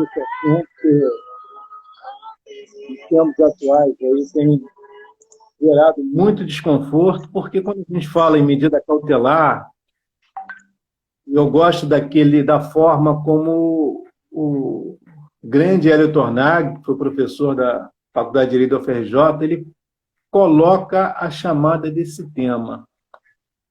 esse assunto que, em tempos atuais, aí tem gerado muito desconforto, porque quando a gente fala em medida cautelar, eu gosto da forma como o grande Hélio Tornag, que foi professor da Faculdade de Direito da UFRJ, ele coloca a chamada desse tema.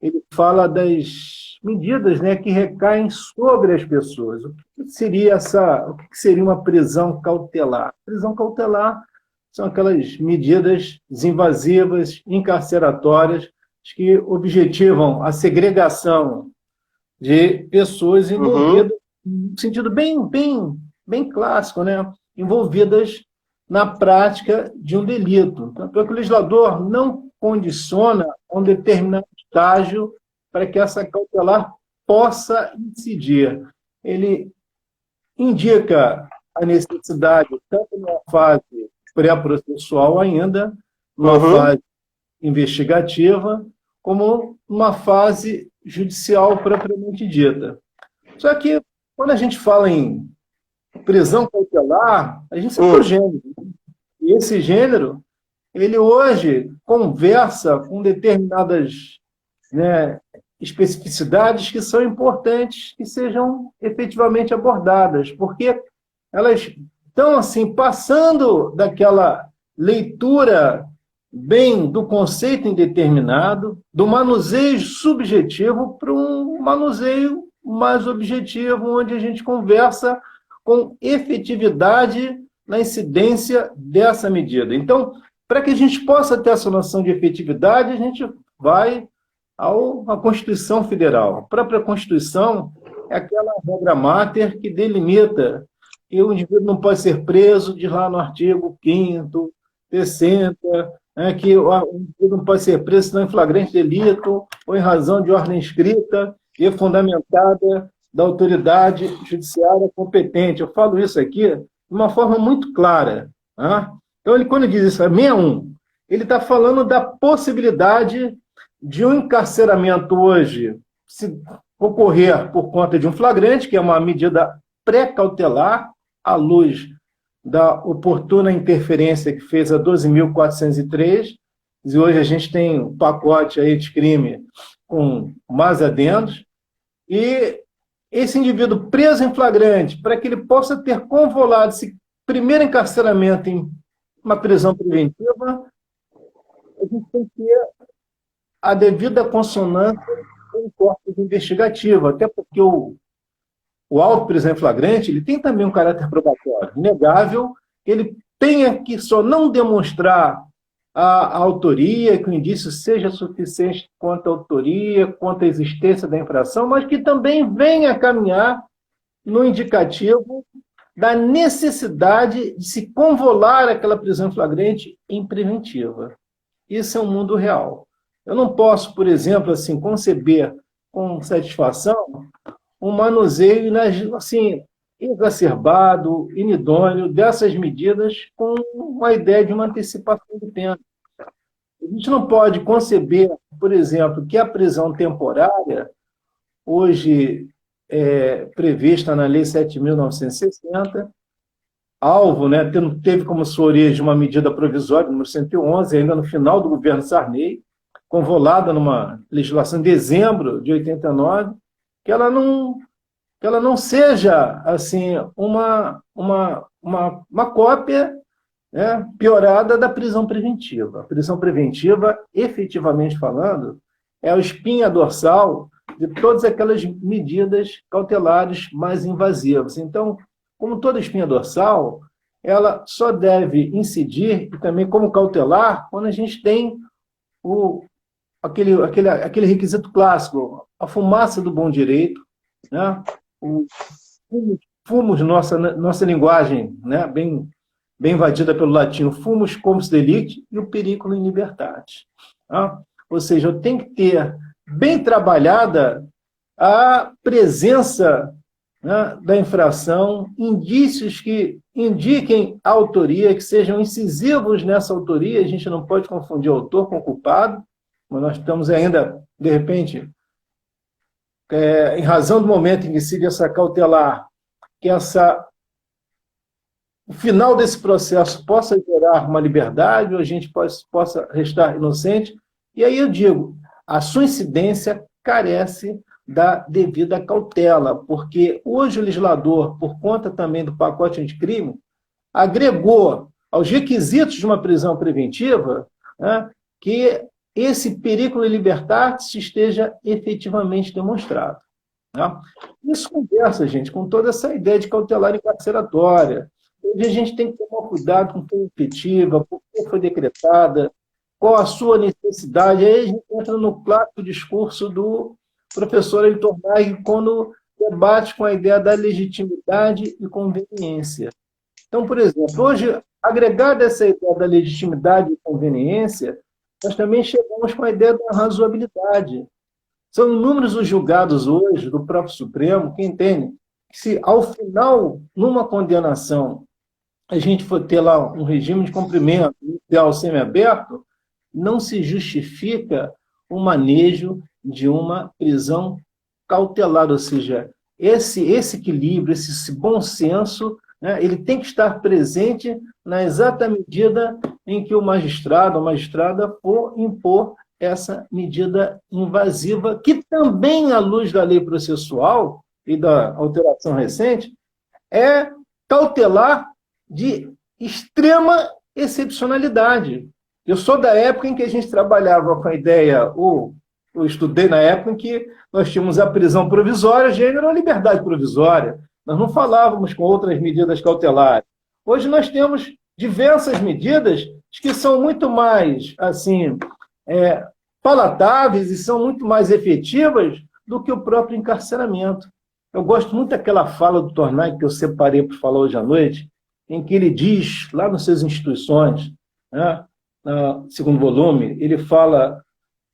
Ele fala das medidas, né, que recaem sobre as pessoas. O que seria uma prisão cautelar? Prisão cautelar são aquelas medidas desinvasivas, encarceratórias, que objetivam a segregação de pessoas envolvidas, no sentido bem clássico, né, envolvidas na prática de um delito. Tanto é que o legislador não condiciona um determinado estágio para que essa cautelar possa incidir. Ele indica a necessidade, tanto numa fase pré-processual ainda, numa fase investigativa, como numa fase judicial propriamente dita. Só que, quando a gente fala em prisão cautelar, a gente sabe o gênero. E esse gênero, ele hoje conversa com determinadas, né, especificidades que são importantes que sejam efetivamente abordadas, porque elas estão assim, passando daquela leitura bem do conceito indeterminado, do manuseio subjetivo para um manuseio mais objetivo, onde a gente conversa com efetividade na incidência dessa medida. Então, para que a gente possa ter essa noção de efetividade, a gente vai à Constituição Federal. A própria Constituição é aquela regra máter que delimita que o indivíduo não pode ser preso, diz lá no artigo 5º, 60, que o indivíduo não pode ser preso senão em flagrante delito ou em razão de ordem escrita e fundamentada da autoridade judiciária competente. Eu falo isso aqui de uma forma muito clara. Então, quando ele diz isso, 61, ele está falando da possibilidade de um encarceramento hoje, se ocorrer por conta de um flagrante, que é uma medida pré-cautelar, à luz da oportuna interferência que fez a 12.403, e hoje a gente tem um pacote aí de crime com mais adendos, e esse indivíduo preso em flagrante, para que ele possa ter convolado esse primeiro encarceramento em uma prisão preventiva, a gente tem que ter a devida consonância com o corpus investigativo, até porque o auto prisão em flagrante ele tem também um caráter probatório. Inegável que ele tenha que só não demonstrar a autoria, que o indício seja suficiente quanto à autoria, quanto à existência da infração, mas que também venha caminhar no indicativo da necessidade de se convolar aquela prisão em flagrante em preventiva. Isso é um mundo real. Eu não posso, por exemplo, assim, conceber com satisfação um manuseio assim, exacerbado, inidôneo dessas medidas com uma ideia de uma antecipação do tempo. A gente não pode conceber, por exemplo, que a prisão temporária, hoje prevista na Lei 7.960, alvo, né, teve como sua origem uma medida provisória, número 111, ainda no final do governo Sarney, convolada numa legislação de dezembro de 89, que ela não seja assim uma cópia, né, piorada da prisão preventiva. A prisão preventiva, efetivamente falando, é a espinha dorsal de todas aquelas medidas cautelares mais invasivas. Então, como toda espinha dorsal, ela só deve incidir, e também como cautelar, quando a gente tem aquele requisito clássico, a fumaça do bom direito, né? Os fumos, nossa linguagem, né? bem invadida pelo latim, fumus comus delicti e o periculum in libertate. Tá? Ou seja, eu tenho que ter bem trabalhada a presença, né, da infração, indícios que indiquem a autoria, que sejam incisivos nessa autoria. A gente não pode confundir o autor com o culpado, mas nós estamos ainda, de repente, em razão do momento em que se essa cautelar, que essa o final desse processo possa gerar uma liberdade, ou a gente possa restar inocente. E aí eu digo, a sua incidência carece da devida cautela, porque hoje o legislador, por conta também do pacote anticrime, agregou aos requisitos de uma prisão preventiva, né, que esse perigo de libertar-se esteja efetivamente demonstrado. Né? Isso conversa, gente, com toda essa ideia de cautelar encarceratória. Hoje a gente tem que tomar cuidado com quem é efetiva, por que foi decretada, qual a sua necessidade. Aí a gente entra no clássico discurso do professor Heitor Nagy, quando debate com a ideia da legitimidade e conveniência. Então, por exemplo, hoje, agregada essa ideia da legitimidade e conveniência, nós também chegamos com a ideia da razoabilidade. São inúmeros os julgados hoje do próprio Supremo que entendem que se, ao final, numa condenação, a gente for ter lá um regime de cumprimento inicial semiaberto, não se justifica o manejo de uma prisão cautelar, ou seja, esse equilíbrio, esse bom senso, né, ele tem que estar presente na exata medida em que o magistrado ou magistrada for impor essa medida invasiva, que também, à luz da lei processual e da alteração recente, é cautelar de extrema excepcionalidade. Eu sou da época em que a gente trabalhava com a ideia, eu estudei na época em que nós tínhamos a prisão provisória, gênero ou liberdade provisória. Nós não falávamos com outras medidas cautelares. Hoje nós temos diversas medidas que são muito mais assim, palatáveis e são muito mais efetivas do que o próprio encarceramento. Eu gosto muito daquela fala do Tornai que eu separei para falar hoje à noite, em que ele diz, lá nas suas instituições, né, no segundo volume, ele fala,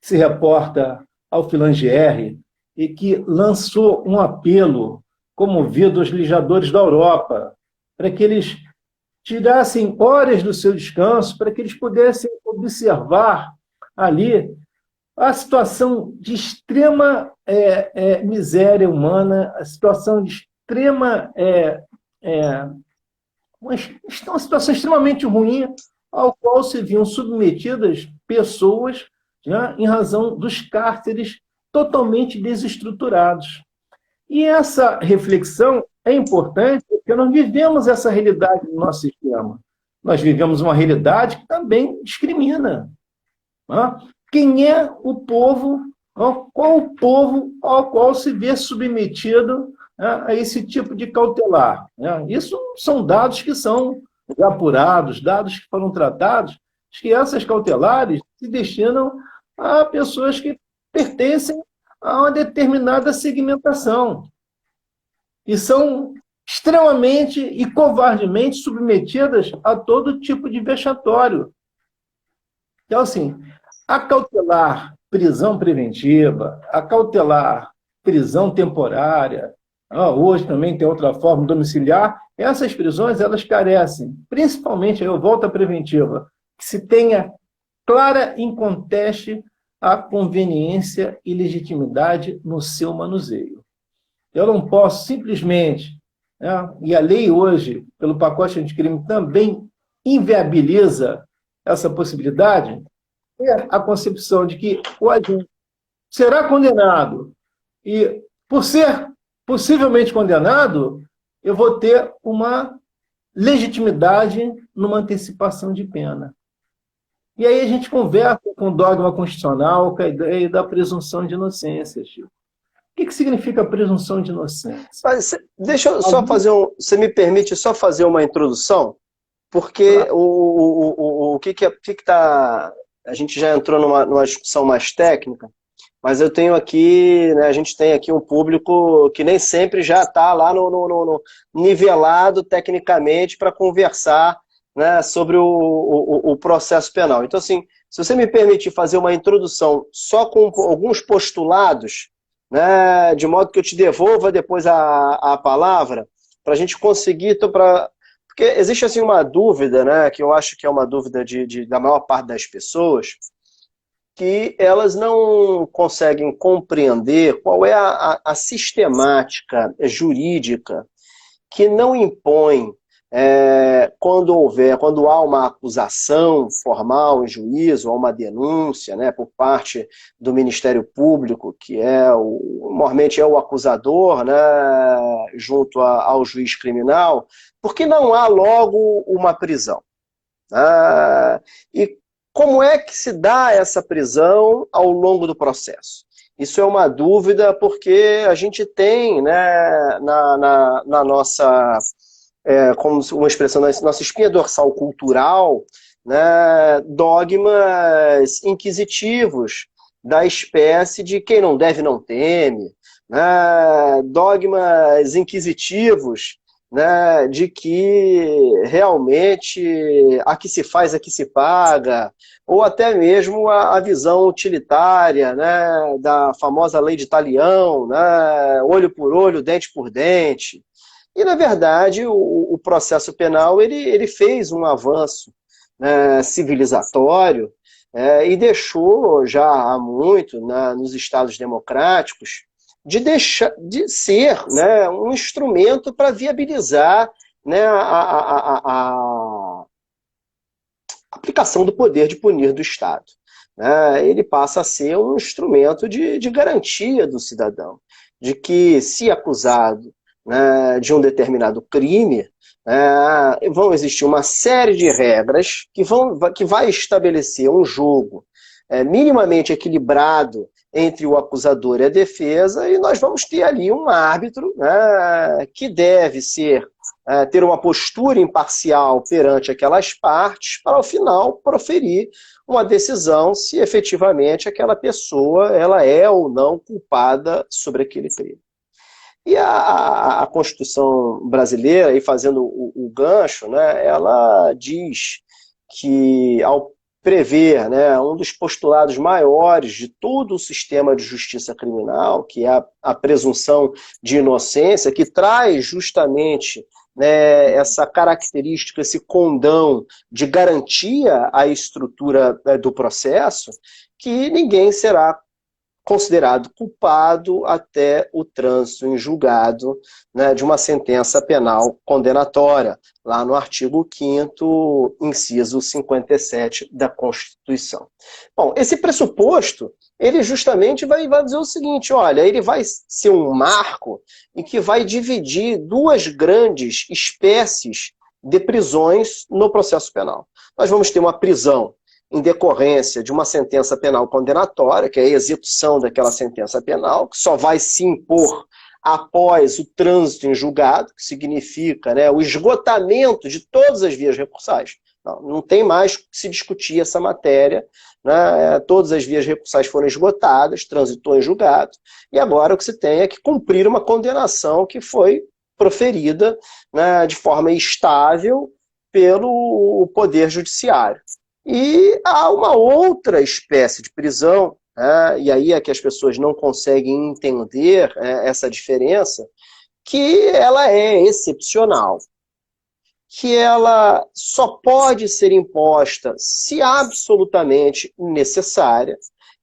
se reporta ao Filangieri, e que lançou um apelo comovido aos legisladores da Europa, para que eles tirassem horas do seu descanso, para que eles pudessem observar ali a situação de extrema miséria humana, a situação de extrema... uma situação extremamente ruim, ao qual se viam submetidas pessoas, né, em razão dos cárceres totalmente desestruturados. E essa reflexão é importante porque nós vivemos essa realidade no nosso sistema. Nós vivemos uma realidade que também discrimina. Né? Quem é o povo, qual o povo ao qual se vê submetido a esse tipo de cautelar? Isso são dados que são já apurados, dados que foram tratados, que essas cautelares se destinam a pessoas que pertencem a uma determinada segmentação e são extremamente e covardemente submetidas a todo tipo de vexatório. Então, assim, a cautelar prisão preventiva, a cautelar prisão temporária, hoje também tem outra forma, domiciliar, essas prisões, elas carecem, principalmente, eu volto à preventiva, que se tenha clara e inconteste a conveniência e legitimidade no seu manuseio. Eu não posso simplesmente, e a lei hoje, pelo pacote anticrime, também inviabiliza essa possibilidade, é a concepção de que o agente será condenado e, por ser possivelmente condenado, eu vou ter uma legitimidade numa antecipação de pena. E aí a gente conversa com o dogma constitucional, com a ideia da presunção de inocência, Chico. O que significa presunção de inocência? Mas, deixa eu só fazer você me permite só fazer uma introdução? Porque claro. o que está... A gente já entrou numa discussão mais técnica, mas eu tenho aqui, né, a gente tem aqui um público que nem sempre já está lá no nivelado tecnicamente para conversar, né, sobre o processo penal. Então, assim, se você me permitir fazer uma introdução só com alguns postulados, né, de modo que eu te devolva depois a palavra, para a gente conseguir... Porque existe assim, uma dúvida, né, que eu acho que é uma dúvida da maior parte das pessoas, que elas não conseguem compreender qual é a sistemática jurídica que não impõe quando há uma acusação formal em juízo, ou uma denúncia, né, por parte do Ministério Público, que normalmente é o acusador, né, junto ao juiz criminal, por que não há logo uma prisão? E como é que se dá essa prisão ao longo do processo? Isso é uma dúvida porque a gente tem, né, na nossa, como uma expressão, na nossa espinha dorsal cultural, né, dogmas inquisitivos da espécie de quem não deve não teme, né, dogmas inquisitivos, né, de que realmente a que se faz, a que se paga, ou até mesmo a visão utilitária, né, da famosa lei de talião, né, olho por olho, dente por dente. E, na verdade, o processo penal ele fez um avanço, né, civilizatório, e deixou já há muito, nos Estados democráticos, de ser, né, um instrumento para viabilizar, né, a aplicação do poder de punir do Estado. Ele passa a ser um instrumento de garantia do cidadão, de que, se acusado, né, de um determinado crime, vão existir uma série de regras que vai estabelecer um jogo minimamente equilibrado entre o acusador e a defesa, e nós vamos ter ali um árbitro, né, que deve ter uma postura imparcial perante aquelas partes, para, ao final, proferir uma decisão se efetivamente aquela pessoa ela é ou não culpada sobre aquele crime. E a Constituição brasileira, aí fazendo o gancho, né, ela diz que, ao prever, né, um dos postulados maiores de todo o sistema de justiça criminal, que é a presunção de inocência, que traz justamente, né, essa característica, esse condão de garantia à estrutura do processo, que ninguém será considerado culpado até o trânsito em julgado, né, de uma sentença penal condenatória, lá no artigo 5º, inciso 57 da Constituição. Bom, esse pressuposto, ele justamente vai dizer o seguinte, olha, ele vai ser um marco em que vai dividir duas grandes espécies de prisões no processo penal. Nós vamos ter uma prisão em decorrência de uma sentença penal condenatória, que é a execução daquela sentença penal, que só vai se impor após o trânsito em julgado, que significa, né, o esgotamento de todas as vias recursais. Não tem mais que se discutir essa matéria, né, todas as vias recursais foram esgotadas, transitou em julgado, e agora o que se tem é que cumprir uma condenação que foi proferida, né, de forma estável pelo Poder Judiciário. E há uma outra espécie de prisão, e aí é que as pessoas não conseguem entender essa diferença, que ela é excepcional, que ela só pode ser imposta se absolutamente necessária,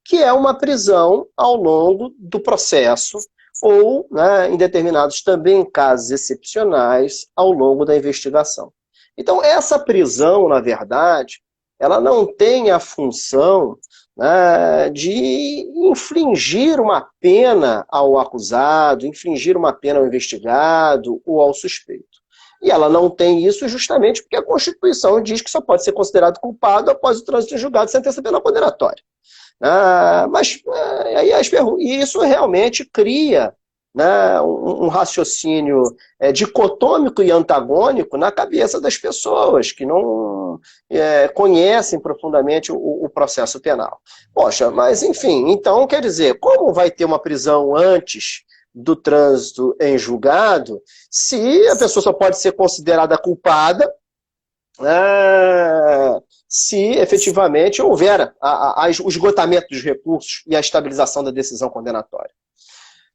que é uma prisão ao longo do processo, ou, né, em determinados também casos excepcionais, ao longo da investigação. Então, essa prisão, na verdade, ela não tem a função, né, de infligir uma pena ao acusado, infligir uma pena ao investigado ou ao suspeito. E ela não tem isso justamente porque a Constituição diz que só pode ser considerado culpado após o trânsito em julgado de sentença penal condenatória. E isso realmente cria, né, um raciocínio dicotômico e antagônico na cabeça das pessoas que não conhecem profundamente o processo penal. Poxa, mas enfim, então quer dizer, como vai ter uma prisão antes do trânsito em julgado se a pessoa só pode ser considerada culpada se efetivamente houver o esgotamento dos recursos e a estabilização da decisão condenatória?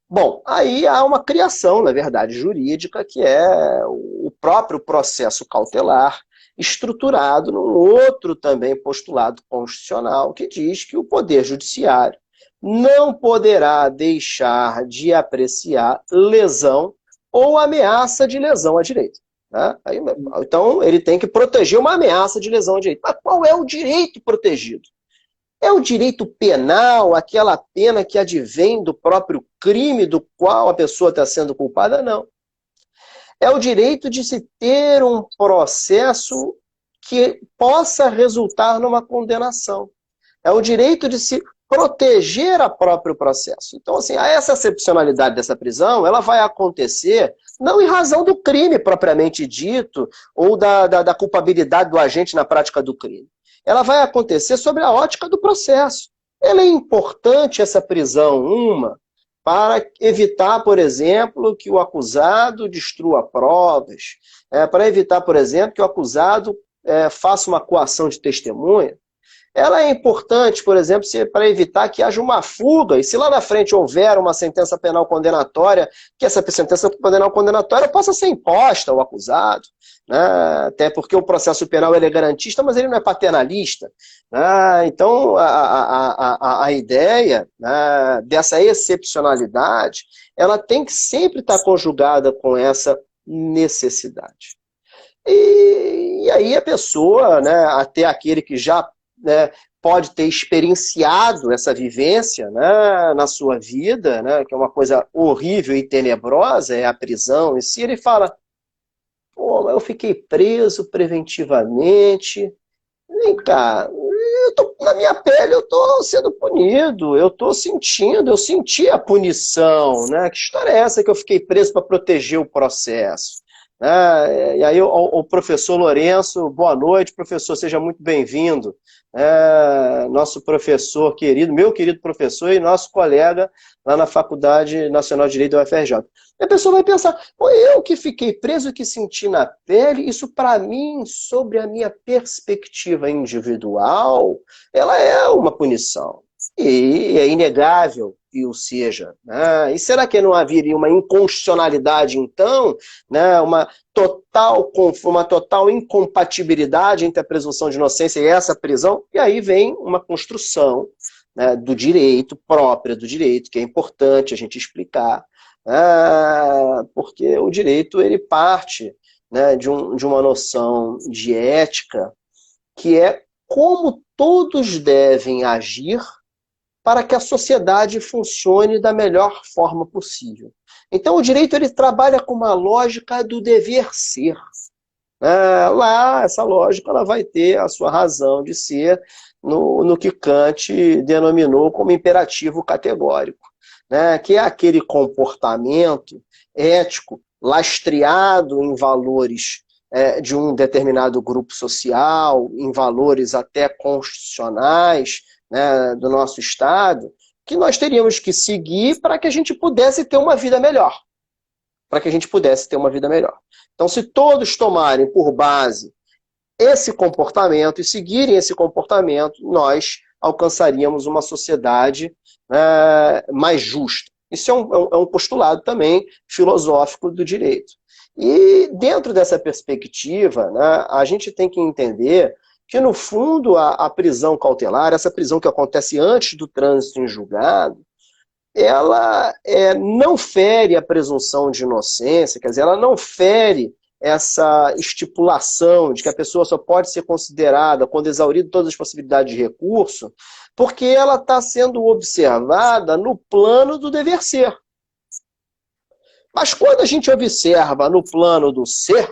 Bom, aí há uma criação, na verdade, jurídica, que é o próprio processo cautelar, estruturado num outro também postulado constitucional, que diz que o Poder Judiciário não poderá deixar de apreciar lesão ou ameaça de lesão à direito. Né? Então, ele tem que proteger uma ameaça de lesão ao direito. Mas qual é o direito protegido? É o direito penal, aquela pena que advém do próprio crime do qual a pessoa está sendo culpada? Não. É o direito de se ter um processo que possa resultar numa condenação. É o direito de se proteger a próprio processo. Então, assim, essa excepcionalidade dessa prisão, ela vai acontecer não em razão do crime propriamente dito ou da culpabilidade do agente na prática do crime. Ela vai acontecer sobre a ótica do processo. Ela é importante, essa prisão, para evitar, por exemplo, que o acusado destrua provas, para evitar, por exemplo, que o acusado faça uma coação de testemunha. Ela é importante, por exemplo, para evitar que haja uma fuga, e se lá na frente houver uma sentença penal condenatória, que essa sentença penal condenatória possa ser imposta ao acusado, né? Até porque o processo penal ele é garantista, mas ele não é paternalista. Né? Então, a ideia, né, dessa excepcionalidade, ela tem que sempre estar conjugada com essa necessidade. E aí a pessoa, né, até aquele que já, né, pode ter experienciado essa vivência, né, na sua vida, né, que é uma coisa horrível e tenebrosa, é a prisão em si, ele fala, pô, eu fiquei preso preventivamente, vem cá, na minha pele eu estou sendo punido, eu estou sentindo, eu senti a punição, né? Que história é essa que eu fiquei preso para proteger o processo? E aí o professor Lourenço, boa noite, professor, seja muito bem-vindo. Nosso professor querido, meu querido professor e nosso colega lá na Faculdade Nacional de Direito da UFRJ. E a pessoa vai pensar, pô, eu que fiquei preso, que senti na pele, isso para mim, sobre a minha perspectiva individual, ela é uma punição. E é inegável que o seja. Né? E será que não haveria uma inconstitucionalidade, então, né? uma total incompatibilidade entre a presunção de inocência e essa prisão? E aí vem uma construção, né, do direito, própria do direito, que é importante a gente explicar, porque o direito ele parte, né, de uma noção de ética, que é como todos devem agir para que a sociedade funcione da melhor forma possível. Então o direito ele trabalha com uma lógica do dever ser. Lá, essa lógica ela vai ter a sua razão de ser no que Kant denominou como imperativo categórico, né? Que é aquele comportamento ético lastreado em valores de um determinado grupo social, em valores até constitucionais, né, do nosso Estado, que nós teríamos que seguir para que a gente pudesse ter uma vida melhor. Para que a gente pudesse ter uma vida melhor. Então, se todos tomarem por base esse comportamento e seguirem esse comportamento, nós alcançaríamos uma sociedade mais justa. Isso é um postulado também filosófico do direito. E dentro dessa perspectiva, né, a gente tem que entender que, no fundo, a prisão cautelar, essa prisão que acontece antes do trânsito em julgado, ela não fere a presunção de inocência, quer dizer, ela não fere essa estipulação de que a pessoa só pode ser considerada quando exaurido todas as possibilidades de recurso, porque ela está sendo observada no plano do dever ser. Mas quando a gente observa no plano do ser,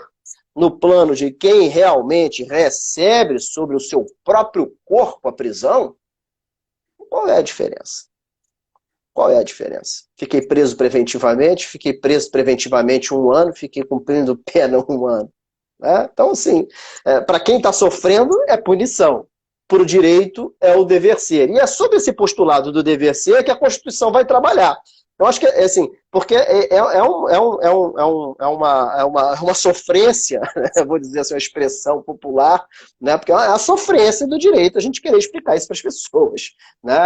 no plano de quem realmente recebe sobre o seu próprio corpo a prisão, qual é a diferença? Qual é a diferença? Fiquei preso preventivamente 1 ano, fiquei cumprindo pena 1 ano. Né? Então, assim, para quem está sofrendo é punição. Para o direito é o dever ser. E é sobre esse postulado do dever ser que a Constituição vai trabalhar. Eu acho que é assim, porque uma sofrência, né? Vou dizer assim, uma expressão popular, né? Porque é a sofrência do direito a gente querer explicar isso para as pessoas. Né?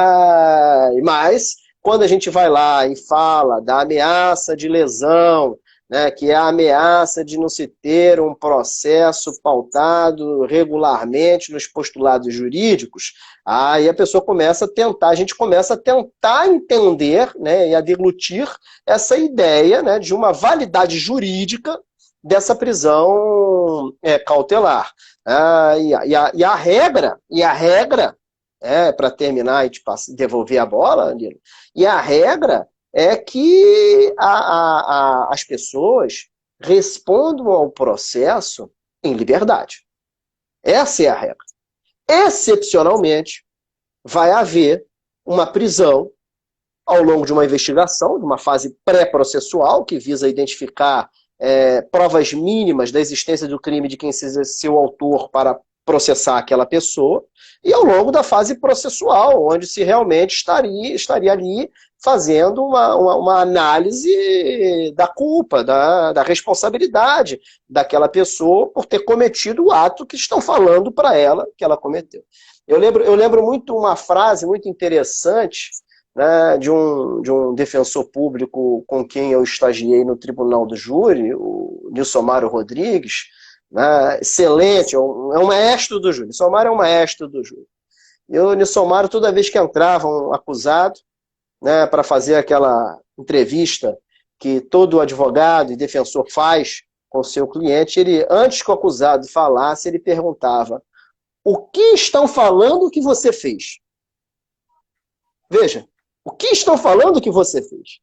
Mas, quando a gente vai lá e fala da ameaça de lesão, né, que é a ameaça de não se ter um processo pautado regularmente nos postulados jurídicos, aí a pessoa começa a tentar, a gente começa a tentar entender, né, e a deglutir essa ideia, né, de uma validade jurídica dessa prisão cautelar. E a regra, para terminar e te devolver a bola, Nilo, e a regra é que as pessoas respondam ao processo em liberdade. Essa é a regra. Excepcionalmente, vai haver uma prisão ao longo de uma investigação, de uma fase pré-processual, que visa identificar provas mínimas da existência do crime de quem seja seu autor para processar aquela pessoa, e ao longo da fase processual, onde se realmente estaria ali fazendo uma análise da culpa, da responsabilidade daquela pessoa por ter cometido o ato que estão falando para ela que ela cometeu. Eu lembro muito uma frase muito interessante, né, de um defensor público com quem eu estagiei no Tribunal do Júri, o Nilsomaro Rodrigues, né, excelente, é um maestro do júri. Nilsomaro é um maestro do júri. E o Nilsomaro, toda vez que entrava um acusado, né, para fazer aquela entrevista que todo advogado e defensor faz com o seu cliente, ele, antes que o acusado falasse, ele perguntava: o que estão falando que você fez? Veja, o que estão falando que você fez?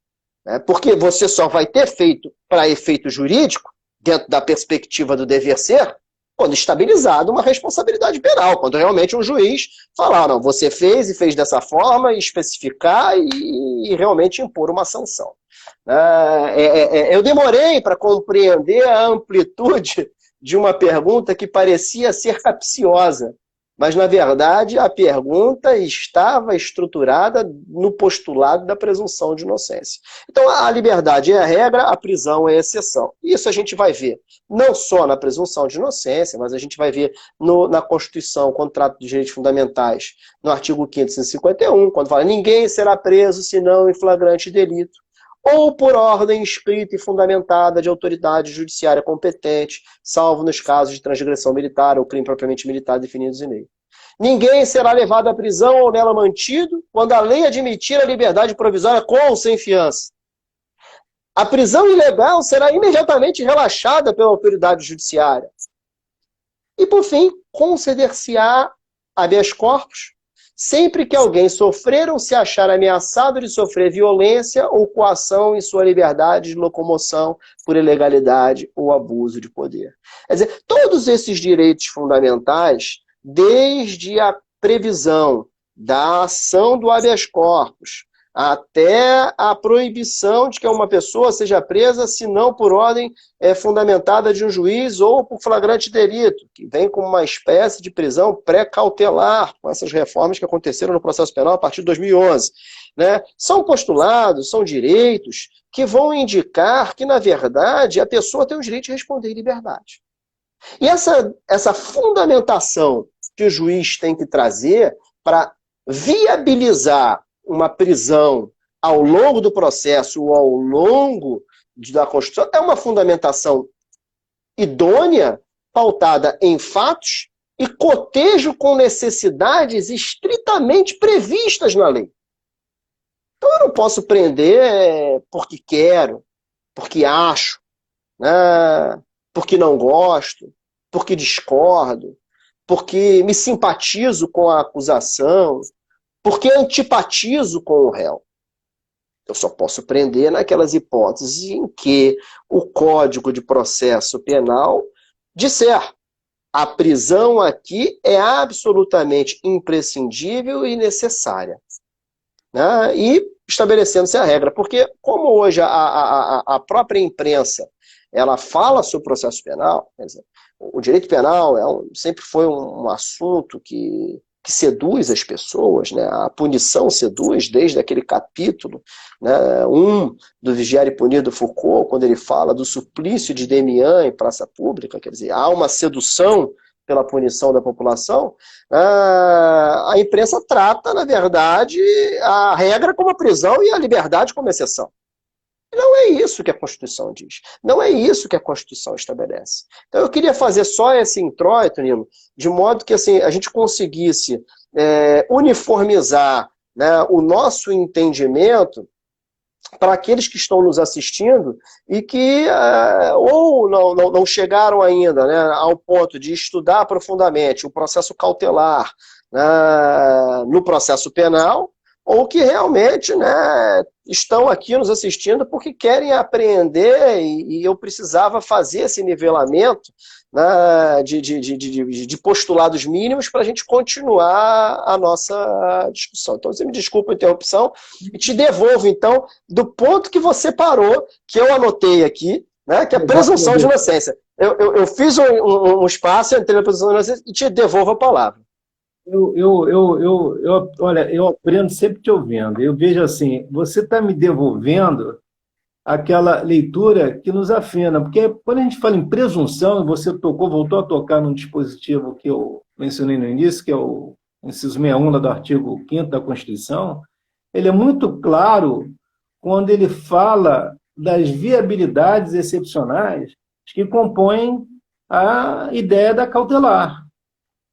Porque você só vai ter feito para efeito jurídico, dentro da perspectiva do dever ser, quando estabilizado uma responsabilidade penal, quando realmente um juiz falar, não, você fez e fez dessa forma, e especificar e realmente impor uma sanção. Eu demorei para compreender a amplitude de uma pergunta que parecia ser capciosa, mas, na verdade, a pergunta estava estruturada no postulado da presunção de inocência. Então, a liberdade é a regra, a prisão é a exceção. Isso a gente vai ver não só na presunção de inocência, mas a gente vai ver na Constituição, Contrato de Direitos Fundamentais, no artigo 551, quando fala: ninguém será preso senão em flagrante delito, ou por ordem escrita e fundamentada de autoridade judiciária competente, salvo nos casos de transgressão militar ou crime propriamente militar definidos em lei. Ninguém será levado à prisão ou nela mantido quando a lei admitir a liberdade provisória com ou sem fiança. A prisão ilegal será imediatamente relaxada pela autoridade judiciária. E, por fim, conceder-se-á habeas corpus sempre que alguém sofrer ou se achar ameaçado de sofrer violência ou coação em sua liberdade de locomoção por ilegalidade ou abuso de poder. Quer dizer, todos esses direitos fundamentais, desde a previsão da ação do habeas corpus até a proibição de que uma pessoa seja presa se não por ordem fundamentada de um juiz ou por flagrante delito, que vem como uma espécie de prisão pré-cautelar, com essas reformas que aconteceram no processo penal a partir de 2011. Né? São postulados, são direitos que vão indicar que, na verdade, a pessoa tem o direito de responder em liberdade. E essa fundamentação que o juiz tem que trazer para viabilizar uma prisão ao longo do processo ou ao longo da Constituição é uma fundamentação idônea, pautada em fatos e cotejo com necessidades estritamente previstas na lei. Então eu não posso prender porque quero, porque acho, né, porque não gosto, porque discordo, porque me simpatizo com a acusação, porque antipatizo com o réu. Eu só posso prender naquelas hipóteses em que o Código de Processo Penal disser: a prisão aqui é absolutamente imprescindível e necessária. Né? E estabelecendo-se a regra. Porque, como hoje a própria imprensa ela fala sobre o processo penal, quer dizer, o direito penal sempre foi um assunto que seduz as pessoas, né? A punição seduz desde aquele capítulo, né, do Vigiar e Punir do Foucault, quando ele fala do suplício de Demian em praça pública, quer dizer, há uma sedução pela punição da população. A imprensa trata, na verdade, a regra como a prisão e a liberdade como exceção. Não é isso que a Constituição diz. Não é isso que a Constituição estabelece. Então eu queria fazer só esse introito, Nilo, de modo que assim, a gente conseguisse uniformizar, né, o nosso entendimento para aqueles que estão nos assistindo e que ou não chegaram ainda, né, ao ponto de estudar profundamente o processo cautelar, né, no processo penal, ou que realmente, né, estão aqui nos assistindo porque querem aprender e eu precisava fazer esse nivelamento, né, de postulados mínimos para a gente continuar a nossa discussão. Então, você me desculpa a interrupção e te devolvo, então, do ponto que você parou, que eu anotei aqui, né, que é a presunção de inocência. Eu fiz um espaço, entrei na presunção de inocência e te devolvo a palavra. Olha, eu aprendo sempre te ouvindo. Eu vejo assim, você está me devolvendo aquela leitura que nos afina, porque quando a gente fala em presunção, você voltou a tocar num dispositivo que eu mencionei no início, que é o inciso 61 lá do artigo 5º da Constituição, ele é muito claro quando ele fala das viabilidades excepcionais que compõem a ideia da cautelar.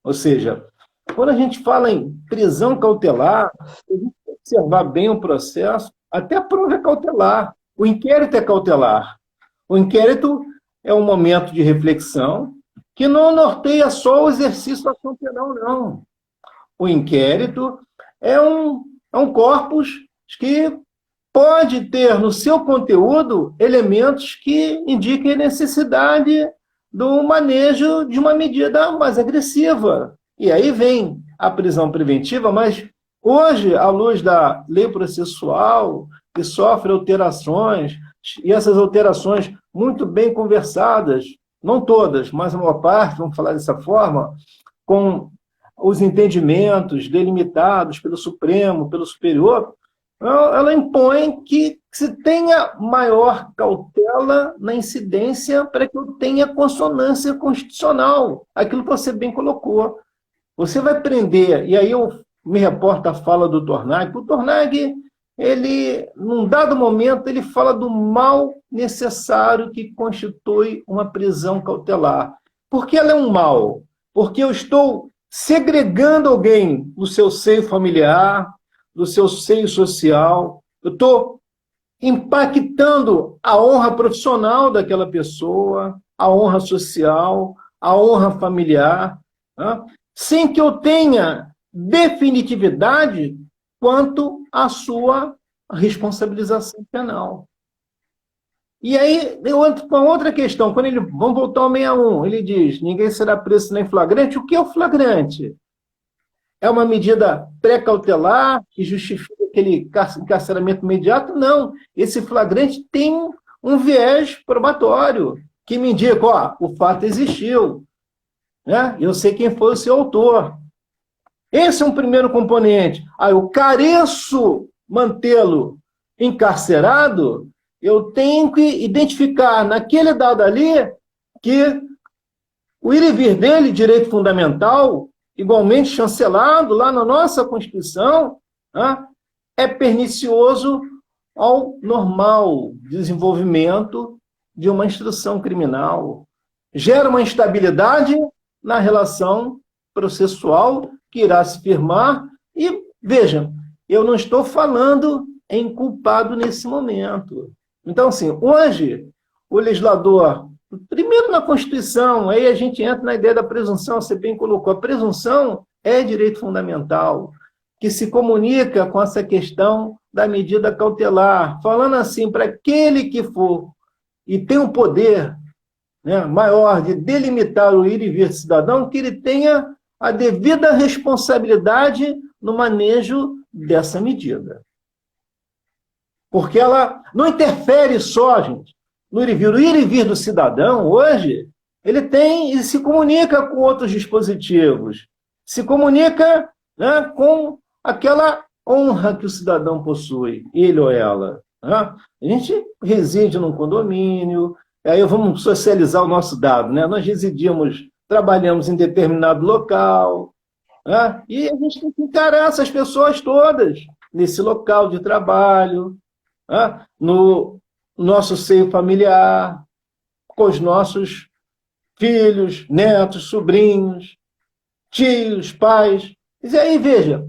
Ou seja, quando a gente fala em prisão cautelar, a gente tem que observar bem o processo, até a prova é cautelar. O inquérito é cautelar. O inquérito é um momento de reflexão que não norteia só o exercício da ação penal, não. O inquérito é um corpus que pode ter no seu conteúdo elementos que indiquem a necessidade do manejo de uma medida mais agressiva. E aí vem a prisão preventiva, mas hoje, à luz da lei processual, que sofre alterações, e essas alterações muito bem conversadas, não todas, mas a maior parte, vamos falar dessa forma, com os entendimentos delimitados pelo Supremo, pelo Superior, ela impõe que se tenha maior cautela na incidência para que eu tenha consonância constitucional, aquilo que você bem colocou. Você vai prender, e aí eu me reporto à fala do Tornag. O Tornag, ele, num dado momento, ele fala do mal necessário que constitui uma prisão cautelar. Por que ela é um mal? Porque eu estou segregando alguém do seu seio familiar, do seu seio social, eu estou impactando a honra profissional daquela pessoa, a honra social, a honra familiar, né? Sem que eu tenha definitividade quanto à sua responsabilização penal. E aí, eu entro com outra questão. Quando vamos voltar ao 61, ele diz, ninguém será preso nem flagrante. O que é o flagrante? É uma medida pré-cautelar que justifica aquele encarceramento imediato? Não. Esse flagrante tem um viés probatório que me indica, ó, o fato existiu, né? Eu sei quem foi o seu autor. Esse é um primeiro componente. Eu careço mantê-lo encarcerado, eu tenho que identificar naquele dado ali que o ir e vir dele, direito fundamental, igualmente chancelado lá na nossa Constituição, né, é pernicioso ao normal desenvolvimento de uma instrução criminal. Gera uma instabilidade na relação processual que irá se firmar. E, veja, eu não estou falando em culpado nesse momento. Então, assim, hoje, o legislador, primeiro na Constituição, aí a gente entra na ideia da presunção, você bem colocou, a presunção é direito fundamental, que se comunica com essa questão da medida cautelar, falando assim, para aquele que for e tem um poder, né, maior de delimitar o ir e vir do cidadão, que ele tenha a devida responsabilidade no manejo dessa medida. Porque ela não interfere só, gente, no ir e vir. O ir e vir do cidadão, hoje, ele tem e se comunica com outros dispositivos, se comunica, né, com aquela honra que o cidadão possui, ele ou ela. Né? A gente reside num condomínio, aí vamos socializar o nosso dado, né? Nós residimos, trabalhamos em determinado local, né? E a gente tem que encarar essas pessoas todas nesse local de trabalho, né? No nosso seio familiar, com os nossos filhos, netos, sobrinhos, tios, pais. E aí, veja,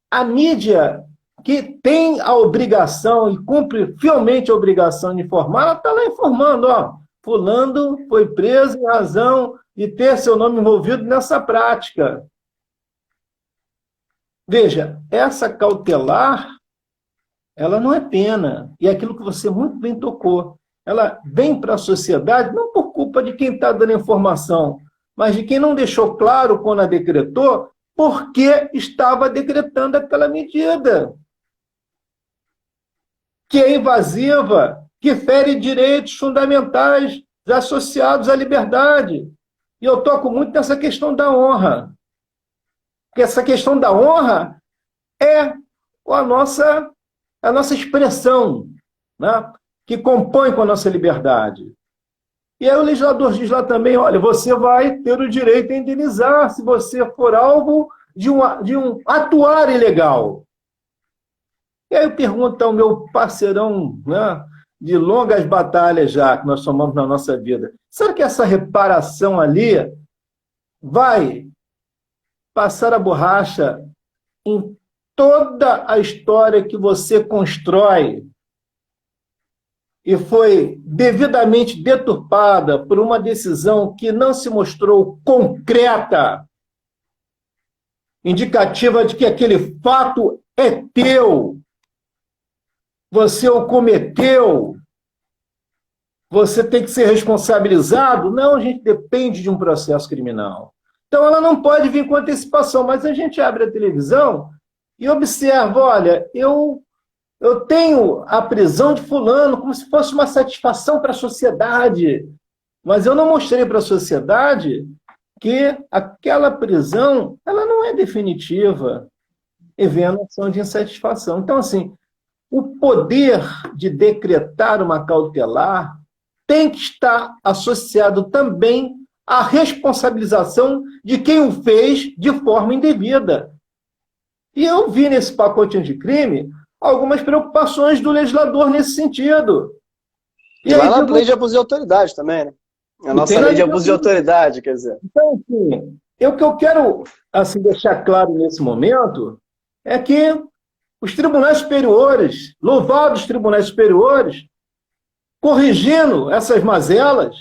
a mídia que tem a obrigação e cumpre fielmente a obrigação de informar, ela está lá informando, ó, fulano foi preso em razão de ter seu nome envolvido nessa prática. Veja, essa cautelar, ela não é pena. E é aquilo que você muito bem tocou. Ela vem para a sociedade não por culpa de quem está dando informação, mas de quem não deixou claro quando a decretou, porque estava decretando aquela medida, que é invasiva, que fere direitos fundamentais associados à liberdade. E eu toco muito nessa questão da honra. Porque essa questão da honra é a nossa expressão, né, que compõe com a nossa liberdade. E aí o legislador diz lá também, olha, você vai ter o direito a indenizar se você for alvo de um atuar ilegal. E aí eu pergunto ao meu parceirão, né, de longas batalhas já, que nós somamos na nossa vida, será que essa reparação ali vai passar a borracha em toda a história que você constrói e foi devidamente deturpada por uma decisão que não se mostrou concreta, indicativa de que aquele fato é teu, você o cometeu, você tem que ser responsabilizado? Não, a gente depende de um processo criminal. Então ela não pode vir com antecipação, mas a gente abre a televisão e observa, olha, eu tenho a prisão de fulano como se fosse uma satisfação para a sociedade, mas eu não mostrei para a sociedade que aquela prisão ela não é definitiva, e vem a noção de insatisfação. Então, assim, o poder de decretar uma cautelar tem que estar associado também à responsabilização de quem o fez de forma indevida. E eu vi nesse pacote anticrime algumas preocupações do legislador nesse sentido. E lá na lei de abuso de autoridade também, né? A nossa lei de abuso de autoridade, quer dizer. Então, assim, o que eu quero assim, deixar claro nesse momento é que os tribunais superiores, louvados tribunais superiores, corrigindo essas mazelas,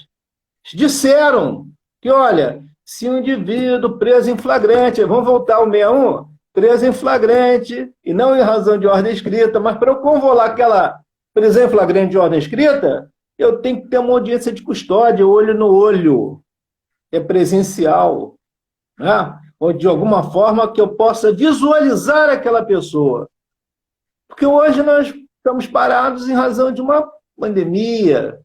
disseram que, olha, se um indivíduo preso em flagrante, vamos voltar ao 61, preso em flagrante, e não em razão de ordem escrita, mas para eu convolar aquela prisão em flagrante de ordem escrita, eu tenho que ter uma audiência de custódia, olho no olho, é presencial, né? Ou de alguma forma que eu possa visualizar aquela pessoa. Porque hoje nós estamos parados em razão de uma pandemia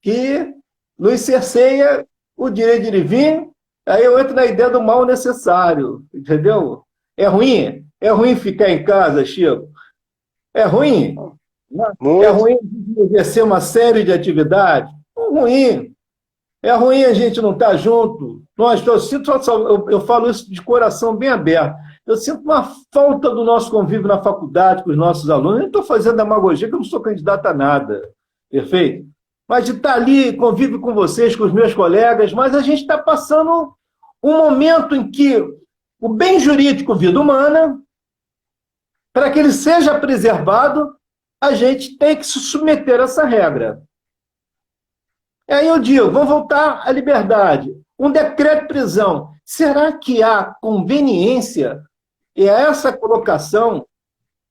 que nos cerceia o direito de vir, aí eu entro na ideia do mal necessário, entendeu? É ruim? É ruim ficar em casa, Chico? É ruim? É ruim exercer uma série de atividades? Ruim. É ruim a gente não estar junto. Eu falo isso de coração bem aberto. Eu sinto uma falta do nosso convívio na faculdade com os nossos alunos. Eu não estou fazendo demagogia, que eu não sou candidato a nada. Perfeito? Mas de estar ali, convivo com vocês, com os meus colegas, mas a gente está passando um momento em que o bem jurídico vida humana, para que ele seja preservado, a gente tem que se submeter a essa regra. E aí eu digo, vamos voltar à liberdade. Um decreto de prisão, será que há conveniência? E é essa colocação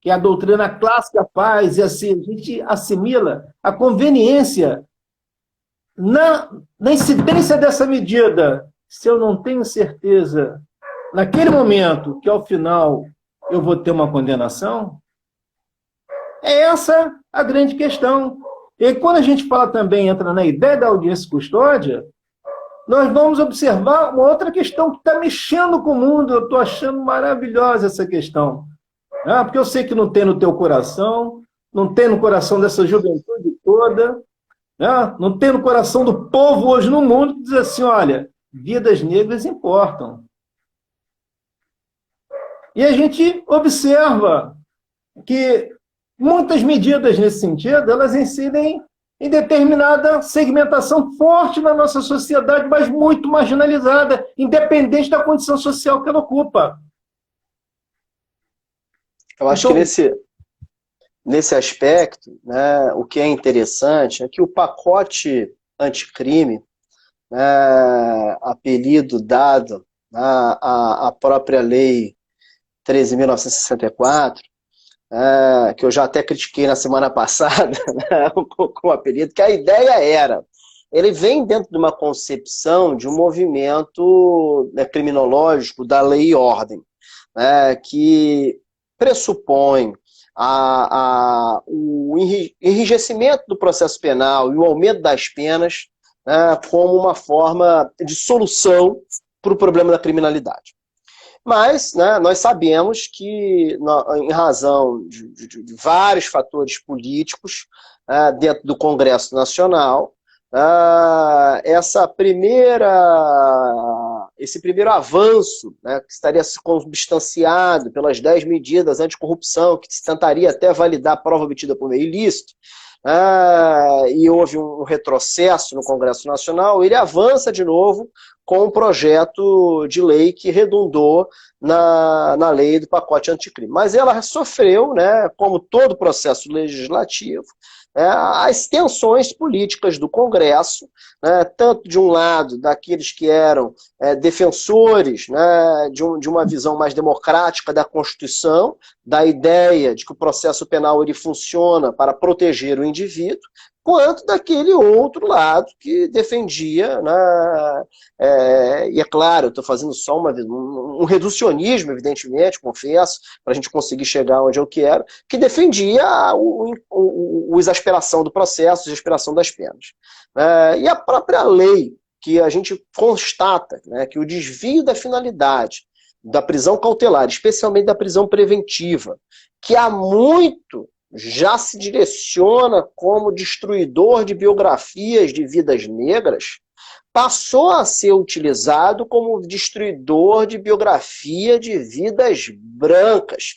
que a doutrina clássica faz, e assim, a gente assimila a conveniência na incidência dessa medida. Se eu não tenho certeza, naquele momento, que ao final eu vou ter uma condenação, é essa a grande questão. E quando a gente fala também, entra na ideia da audiência e custódia, nós vamos observar uma outra questão que está mexendo com o mundo. Eu estou achando maravilhosa essa questão. Porque eu sei que não tem no teu coração, não tem no coração dessa juventude toda, não tem no coração do povo hoje no mundo, que diz assim, olha, vidas negras importam. E a gente observa que muitas medidas nesse sentido, elas incidem em determinada segmentação forte na nossa sociedade, mas muito marginalizada, independente da condição social que ela ocupa. Eu acho que nesse aspecto, né, o que é interessante é que o pacote anticrime, apelido dado à própria lei 13.964, que eu já até critiquei na semana passada, né, com o apelido, que a ideia era, ele vem dentro de uma concepção de um movimento, né, criminológico da lei e ordem, que pressupõe o enrijecimento do processo penal e o aumento das penas, como uma forma de solução para o problema da criminalidade. Mas, né, nós sabemos que, em razão de vários fatores políticos dentro do Congresso Nacional, esse primeiro avanço, né, que estaria consubstanciado pelas 10 medidas anticorrupção, que se tentaria até validar a prova obtida por meio ilícito, e houve um retrocesso no Congresso Nacional, ele avança de novo com um projeto de lei que redundou na lei do pacote anticrime. Mas ela sofreu, né, como todo processo legislativo, as tensões políticas do Congresso, né, tanto de um lado daqueles que eram defensores, né, de uma visão mais democrática da Constituição, da ideia de que o processo penal ele funciona para proteger o indivíduo, quanto daquele outro lado que defendia, né, e é claro, eu estou fazendo só um reducionismo, evidentemente, confesso, para a gente conseguir chegar onde eu quero, que defendia a exasperação do processo, a exasperação das penas. E a própria lei, que a gente constata, né, que o desvio da finalidade da prisão cautelar, especialmente da prisão preventiva, que há muito já se direciona como destruidor de biografias de vidas negras, passou a ser utilizado como destruidor de biografia de vidas brancas,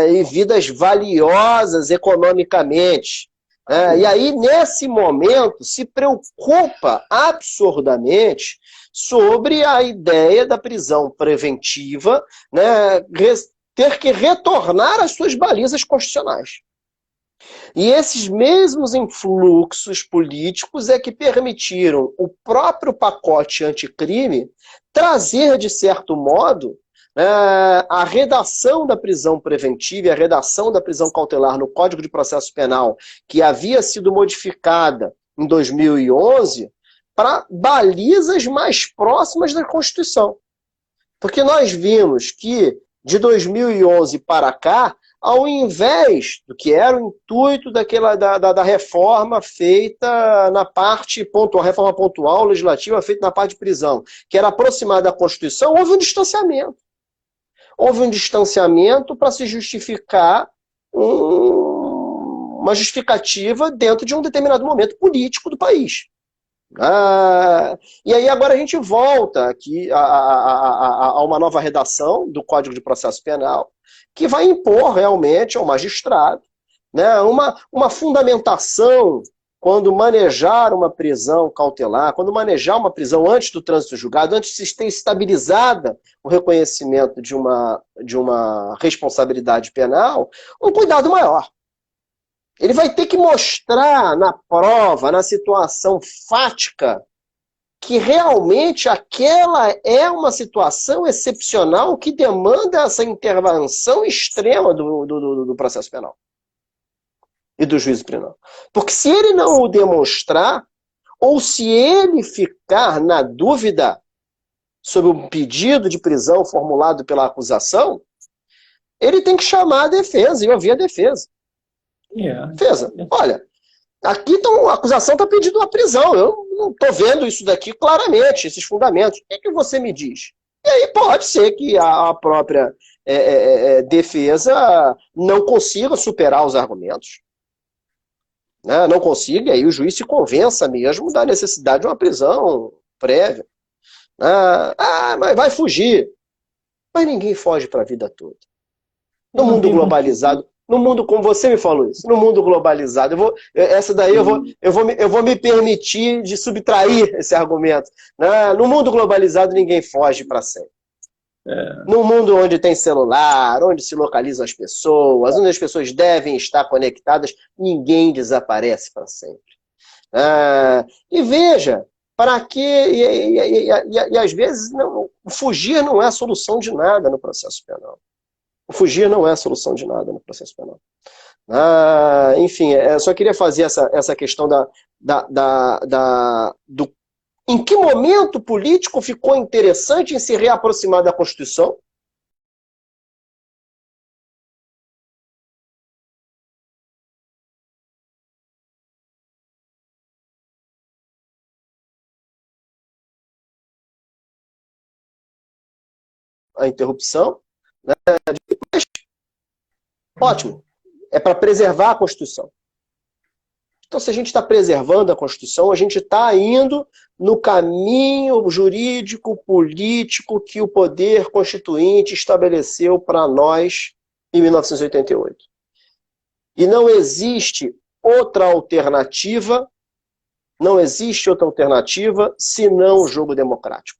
e vidas valiosas economicamente. E aí, nesse momento, se preocupa absurdamente sobre a ideia da prisão preventiva, né, ter que retornar às suas balizas constitucionais. E esses mesmos influxos políticos é que permitiram o próprio pacote anticrime trazer, de certo modo, a redação da prisão preventiva e a redação da prisão cautelar no Código de Processo Penal, que havia sido modificada em 2011, para balizas mais próximas da Constituição. Porque nós vimos que, de 2011 para cá, ao invés do que era o intuito da reforma feita na parte pontual, reforma pontual legislativa feita na parte de prisão, que era aproximada da Constituição, houve um distanciamento. Houve um distanciamento para se justificar uma justificativa dentro de um determinado momento político do país. E aí agora a gente volta aqui a uma nova redação do Código de Processo Penal, que vai impor realmente ao magistrado, né, uma fundamentação quando manejar uma prisão cautelar, quando manejar uma prisão antes do trânsito julgado, antes de ter estabilizada o reconhecimento de uma responsabilidade penal, um cuidado maior. Ele vai ter que mostrar na prova, na situação fática, que realmente aquela é uma situação excepcional que demanda essa intervenção extrema do processo penal e do juízo penal. Porque se ele não o demonstrar, ou se ele ficar na dúvida sobre um pedido de prisão formulado pela acusação, ele tem que chamar a defesa e ouvir a defesa. Defesa, olha, aqui a acusação está pedindo uma prisão, eu não estou vendo isso daqui claramente, esses fundamentos. O que você me diz? E aí pode ser que a própria defesa não consiga superar os argumentos. Né? Não consiga, e aí o juiz se convença mesmo da necessidade de uma prisão prévia. Mas vai fugir. Mas ninguém foge para a vida toda. No mundo globalizado, no mundo, como você me falou isso, no mundo globalizado, eu vou me permitir de subtrair esse argumento. No mundo globalizado, ninguém foge para sempre. Num mundo onde tem celular, onde se localizam as pessoas, onde as pessoas devem estar conectadas, ninguém desaparece para sempre. E veja, para que... E às vezes, não, fugir não é a solução de nada no processo penal. Fugir não é a solução de nada no processo penal. Enfim, eu só queria fazer essa questão do em que momento político ficou interessante em se reaproximar da Constituição? A interrupção, né? Depois, ótimo, é para preservar a Constituição. Então, se a gente está preservando a Constituição, a gente está indo no caminho jurídico, político que o poder constituinte estabeleceu para nós em 1988. E não existe outra alternativa, senão o jogo democrático.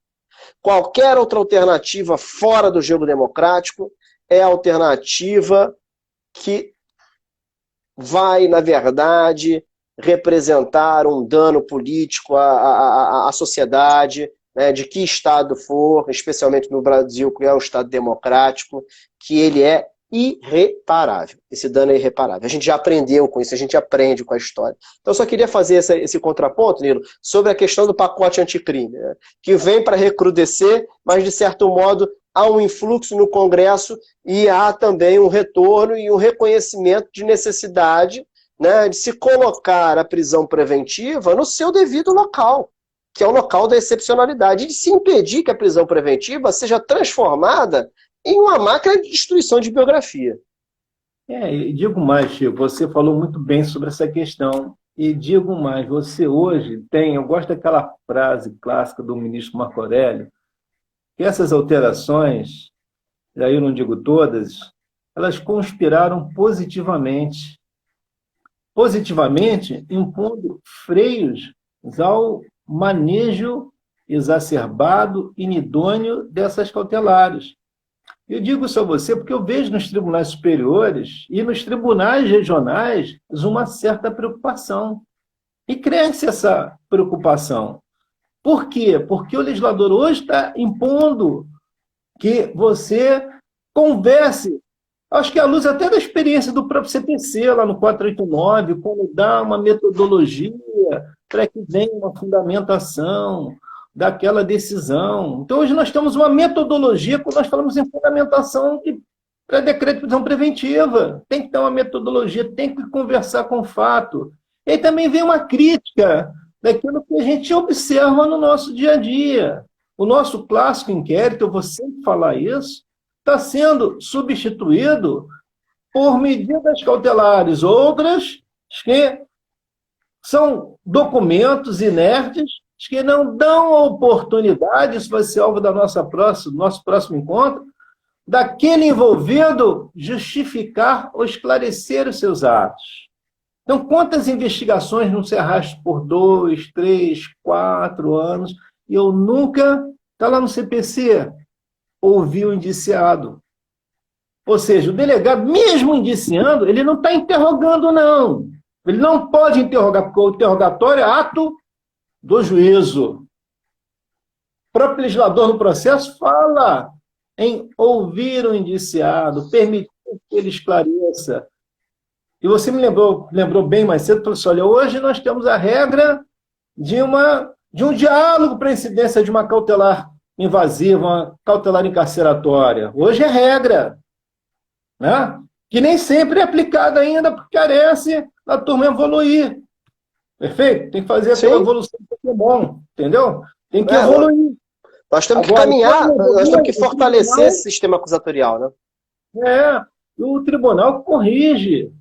Qualquer outra alternativa fora do jogo democrático é a alternativa que vai, na verdade, representar um dano político à sociedade, né, de que Estado for, especialmente no Brasil, que é um Estado democrático, que ele é irreparável. Esse dano é irreparável. A gente já aprendeu com isso, a gente aprende com a história. Então, eu só queria fazer esse contraponto, Nilo, sobre a questão do pacote anticrime, né, que vem para recrudescer, mas, de certo modo, há um influxo no Congresso e há também um retorno e um reconhecimento de necessidade, né, de se colocar a prisão preventiva no seu devido local, que é o local da excepcionalidade, e de se impedir que a prisão preventiva seja transformada em uma máquina de destruição de biografia. E digo mais, Chico, você falou muito bem sobre essa questão, e digo mais, você hoje tem, eu gosto daquela frase clássica do ministro Marco Aurélio, que essas alterações, aí eu não digo todas, elas conspiraram positivamente, impondo freios ao manejo exacerbado, inidôneo dessas cautelares. Eu digo isso a você porque eu vejo nos tribunais superiores e nos tribunais regionais uma certa preocupação. E cresce essa preocupação. Por quê? Porque o legislador hoje está impondo que você converse. Acho que à luz até da experiência do próprio CPC, lá no 489, quando dá uma metodologia para que venha uma fundamentação daquela decisão. Então, hoje nós temos uma metodologia, quando nós falamos em fundamentação para decreto de prisão preventiva. Tem que ter uma metodologia, tem que conversar com o fato. E aí também vem uma crítica daquilo que a gente observa no nosso dia a dia. O nosso clássico inquérito, eu vou sempre falar isso, está sendo substituído por medidas cautelares, outras que são documentos inertes, que não dão a oportunidade, isso vai ser alvo do nosso próximo encontro, daquele envolvido justificar ou esclarecer os seus atos. Então, quantas investigações não se arrastam por 2, 3, 4 anos, e eu nunca, está lá no CPC, ouvi o indiciado. Ou seja, o delegado, mesmo indiciando, ele não está interrogando, não. Ele não pode interrogar, porque o interrogatório é ato do juízo. O próprio legislador no processo fala em ouvir o indiciado, permitir que ele esclareça. E você me lembrou bem mais cedo, falou assim, olha, hoje nós temos a regra de um diálogo para a incidência de uma cautelar invasiva, uma cautelar encarceratória. Hoje é regra, né? Que nem sempre é aplicada ainda, porque carece da turma evoluir. Perfeito? Tem que fazer aquela evolução que é bom, entendeu? Tem que evoluir. Nós temos que caminhar, nós temos que fortalecer esse sistema acusatorial, né? O tribunal corrige.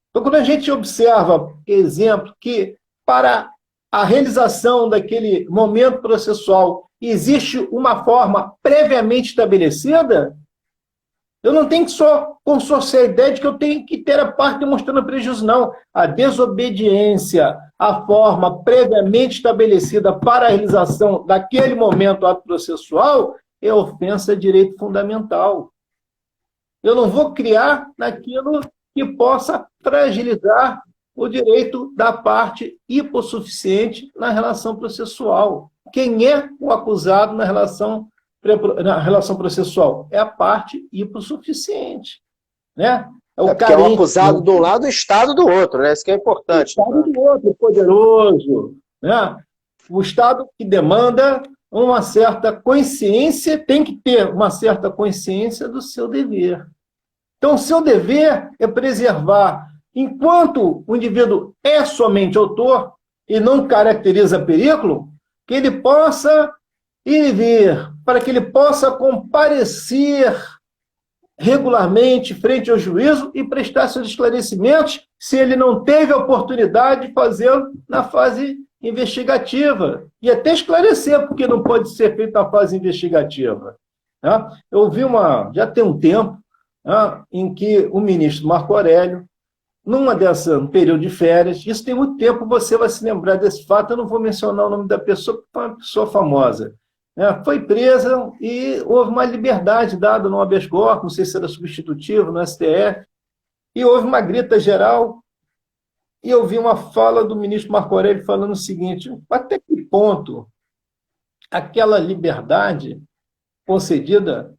Então, quando a gente observa, por exemplo, que para a realização daquele momento processual existe uma forma previamente estabelecida, eu não tenho que só consorciar a ideia de que eu tenho que ter a parte demonstrando prejuízo, não. A desobediência à forma previamente estabelecida para a realização daquele momento ato processual, é ofensa a direito fundamental. Eu não vou criar naquilo que possa fragilizar o direito da parte hipossuficiente na relação processual. Quem é o acusado na relação processual? É a parte hipossuficiente. Né? Porque é o acusado de um lado e o Estado do outro, né? Isso que é importante. O Estado do outro, poderoso. Né? O Estado que demanda uma certa consciência, tem que ter uma certa consciência do seu dever. Então, o seu dever é preservar, enquanto o indivíduo é somente autor e não caracteriza perigo, que ele possa ir e vir, para que ele possa comparecer regularmente frente ao juízo e prestar seus esclarecimentos, se ele não teve a oportunidade de fazê-lo na fase investigativa. E até esclarecer, porque não pode ser feito na fase investigativa. Eu ouvi já tem um tempo, em que o ministro Marco Aurélio, num período de férias, isso tem muito tempo, você vai se lembrar desse fato, eu não vou mencionar o nome da pessoa, porque foi uma pessoa famosa. Foi presa e houve uma liberdade dada no habeas corpus, não sei se era substitutivo, no STF, e houve uma grita geral, e eu vi uma fala do ministro Marco Aurélio falando o seguinte: até que ponto aquela liberdade concedida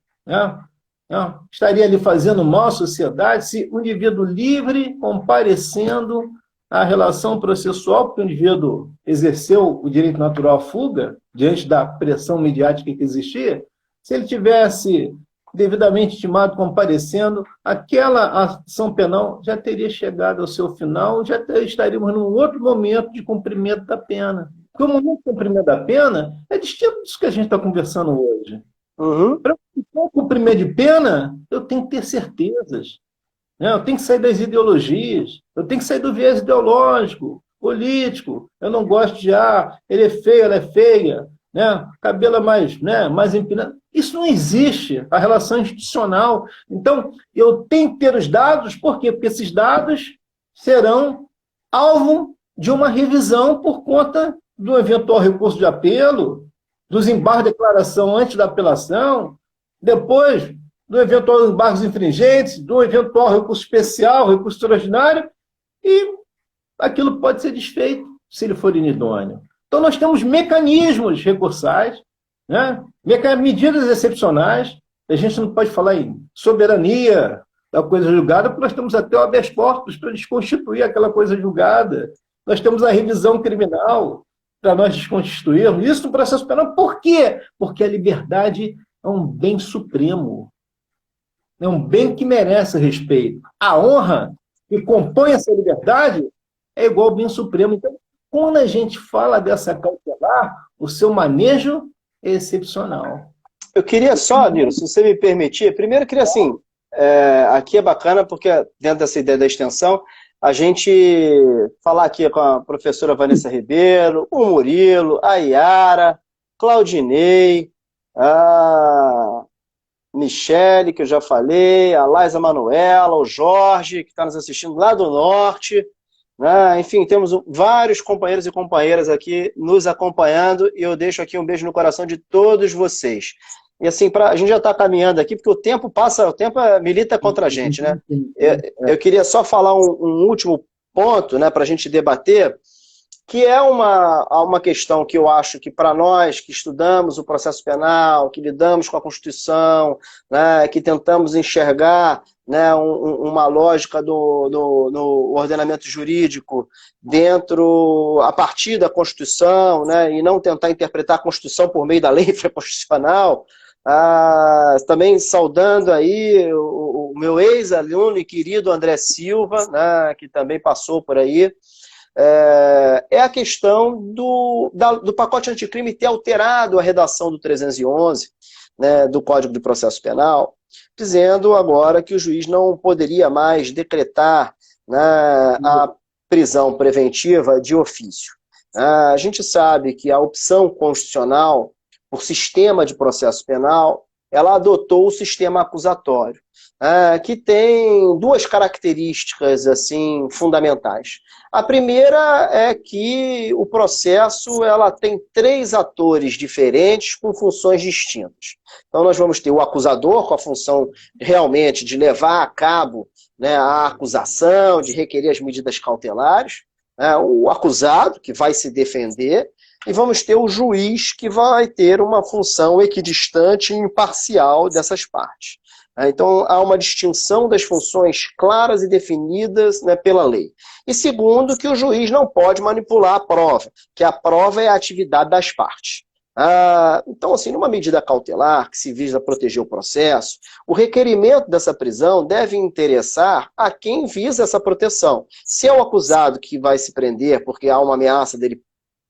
estaria ali fazendo mal à sociedade se o indivíduo livre, comparecendo à relação processual, porque o indivíduo exerceu o direito natural à fuga, diante da pressão midiática que existia, se ele tivesse devidamente intimado, comparecendo, aquela ação penal já teria chegado ao seu final, já estaríamos num outro momento de cumprimento da pena. Porque o momento de cumprimento da pena é distinto disso que a gente está conversando hoje. Para o cumprimento de pena, eu tenho que ter certezas. Eu tenho que sair das ideologias, eu tenho que sair do viés ideológico, político. Eu não gosto de, ele é feio, ela é feia, cabelo mais empinado. Isso não existe, a relação institucional. Então, eu tenho que ter os dados, por quê? Porque esses dados serão alvo de uma revisão por conta do eventual recurso de apelo, dos embargos de declaração antes da apelação, depois do eventual embargos infringentes, do eventual recurso especial, recurso extraordinário, e aquilo pode ser desfeito se ele for inidôneo. Então, nós temos mecanismos recursais, medidas excepcionais. A gente não pode falar em soberania da coisa julgada, porque nós temos até o habeas corpus para desconstituir aquela coisa julgada. Nós temos a revisão criminal para nós desconstituirmos. Isso no processo penal. Por quê? Porque a liberdade é um bem supremo. É um bem que merece respeito. A honra que compõe essa liberdade é igual ao bem supremo. Então, quando a gente fala dessa cautelar, o seu manejo é excepcional. Eu queria só, Nilo, se você me permitir, primeiro eu queria assim, aqui é bacana porque dentro dessa ideia da extensão, a gente falar aqui com a professora Vanessa Ribeiro, o Murilo, a Yara, Claudinei, a Michele, que eu já falei, a Laisa Manuela, o Jorge, que está nos assistindo lá do norte, enfim, temos vários companheiros e companheiras aqui nos acompanhando, e eu deixo aqui um beijo no coração de todos vocês. E assim, a gente já está caminhando aqui, porque o tempo passa, o tempo milita contra a gente, né? Eu queria só falar um último ponto, para a gente debater, que é uma questão que eu acho que para nós que estudamos o processo penal, que lidamos com a Constituição, que tentamos enxergar uma lógica no ordenamento jurídico a partir da Constituição, e não tentar interpretar a Constituição por meio da lei infraconstitucional. Também saudando aí o meu ex-aluno e querido André Silva, que também passou por aí, é a questão do pacote anticrime ter alterado a redação do 311, do Código de Processo Penal, dizendo agora que o juiz não poderia mais decretar a prisão preventiva de ofício. A gente sabe que a opção constitucional por sistema de processo penal ela adotou o sistema acusatório, que tem duas características assim fundamentais. A primeira é que o processo ela tem três atores diferentes com funções distintas. Então nós vamos ter o acusador com a função realmente de levar a cabo, né, a acusação, de requerer as medidas cautelares, o acusado, que vai se defender, e vamos ter o juiz, que vai ter uma função equidistante e imparcial dessas partes. Então, há uma distinção das funções claras e definidas, né, pela lei. E segundo, que o juiz não pode manipular a prova, que a prova é a atividade das partes. Então, assim, numa medida cautelar, que se visa proteger o processo, o requerimento dessa prisão deve interessar a quem visa essa proteção. Se é o acusado que vai se prender porque há uma ameaça dele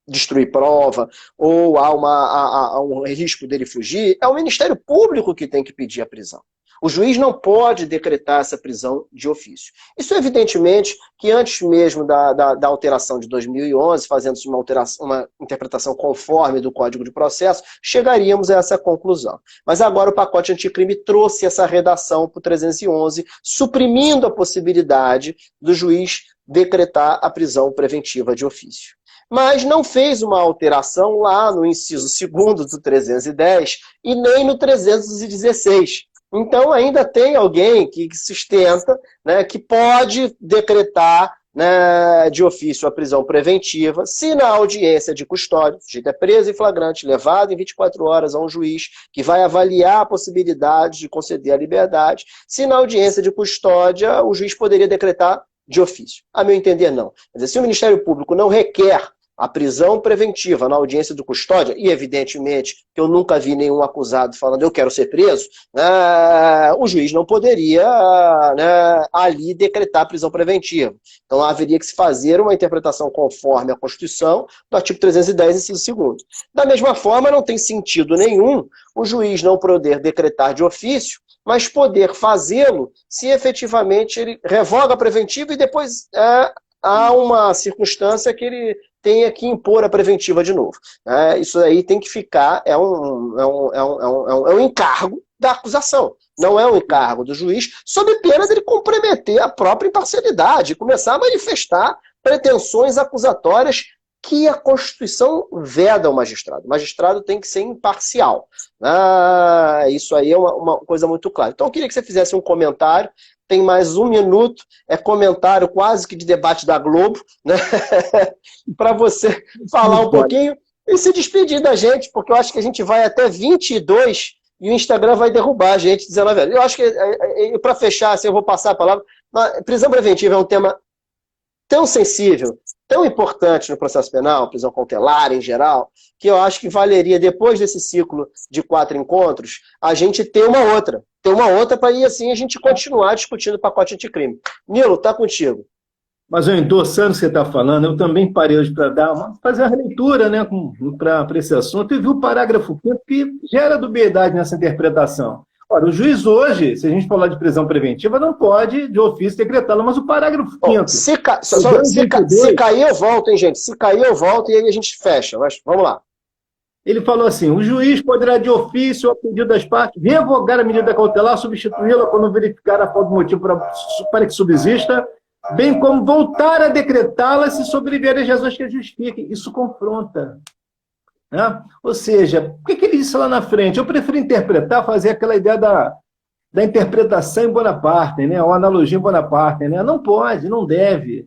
destruir prova, ou há um risco dele fugir, é o Ministério Público que tem que pedir a prisão. O juiz não pode decretar essa prisão de ofício. Isso, evidentemente, que antes mesmo da alteração de 2011, fazendo-se uma interpretação conforme do Código de Processo, chegaríamos a essa conclusão. Mas agora o pacote anticrime trouxe essa redação para o 311, suprimindo a possibilidade do juiz decretar a prisão preventiva de ofício. Mas não fez uma alteração lá no inciso 2º do 310 e nem no 316. Então ainda tem alguém que sustenta, né, que pode decretar, né, de ofício a prisão preventiva, se na audiência de custódia, o sujeito é preso em flagrante, levado em 24 horas a um juiz que vai avaliar a possibilidade de conceder a liberdade, se na audiência de custódia o juiz poderia decretar de ofício. A meu entender, não. Quer dizer, se o Ministério Público não requer a prisão preventiva na audiência de custódia, e evidentemente que eu nunca vi nenhum acusado falando eu quero ser preso, o juiz não poderia, né, ali decretar a prisão preventiva. Então haveria que se fazer uma interpretação conforme a Constituição do artigo 310, inciso 2º. Da mesma forma, não tem sentido nenhum o juiz não poder decretar de ofício, mas poder fazê-lo se efetivamente ele revoga a preventiva e depois há uma circunstância que ele tenha que impor a preventiva de novo. Isso aí tem que ficar, é um encargo da acusação, não é um encargo do juiz, sob pena dele comprometer a própria imparcialidade, começar a manifestar pretensões acusatórias que a Constituição veda ao magistrado. O magistrado tem que ser imparcial. Isso aí é uma coisa muito clara. Então eu queria que você fizesse um comentário. Tem mais 1 minuto, é comentário quase que de debate da Globo, né? Para você falar um pouquinho e se despedir da gente, porque eu acho que a gente vai até 22 e o Instagram vai derrubar a gente, 19 horas. Eu acho que, para fechar, assim, eu vou passar a palavra. Prisão preventiva é um tema tão sensível, tão importante no processo penal, prisão cautelar em geral, que eu acho que valeria, depois desse ciclo de 4 encontros, a gente ter uma outra. Ter uma outra para ir assim a gente continuar discutindo o pacote anticrime. Nilo, está contigo. Mas eu endossando o que você está falando, eu também parei hoje para fazer a leitura, né, para esse assunto, e vi o parágrafo 5º que gera dubiedade nessa interpretação. Ora, o juiz hoje, se a gente falar de prisão preventiva, não pode, de ofício, decretá-la, mas o parágrafo 5º... Se cair, eu volto, hein, gente? Se cair, eu volto e aí a gente fecha. Mas, vamos lá. Ele falou assim, o juiz poderá, de ofício, a pedido das partes, revogar a medida cautelar, substituí-la quando verificar a falta de motivo para que subsista, bem como voltar a decretá-la se sobrevier as razões que a justifiquem. Isso confronta. Né? Ou seja, o que ele disse lá na frente? Eu prefiro interpretar, fazer aquela ideia da interpretação em Bonaparte, né? Ou analogia em Bonaparte. Né? Não pode, não deve.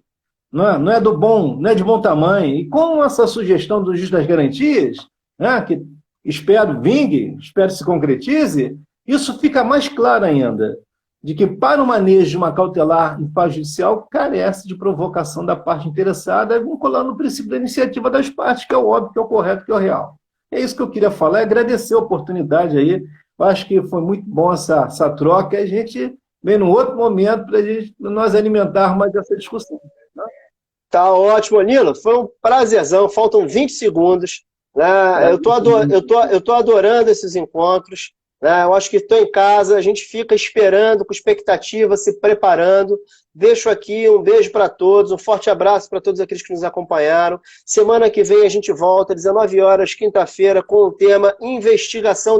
Não é de bom tamanho. E com essa sugestão do juiz das garantias, né, que espero vingue, espero se concretize, isso fica mais claro ainda, de que para o manejo de uma cautelar em fase judicial carece de provocação da parte interessada, vinculando o princípio da iniciativa das partes, que é o óbvio, que é o correto, que é o real. É isso que eu queria falar, agradecer a oportunidade aí, eu acho que foi muito bom essa troca, e a gente vem num outro momento para nós alimentarmos mais essa discussão. Né? Tá ótimo, Nilo, foi um prazerzão, faltam 20 segundos. Eu tô adorando esses encontros, né? Eu acho que estou em casa, a gente fica esperando, com expectativa, se preparando. Deixo aqui um beijo para todos, um forte abraço para todos aqueles que nos acompanharam. Semana que vem a gente volta, 19 horas, quinta-feira, com o tema Investigação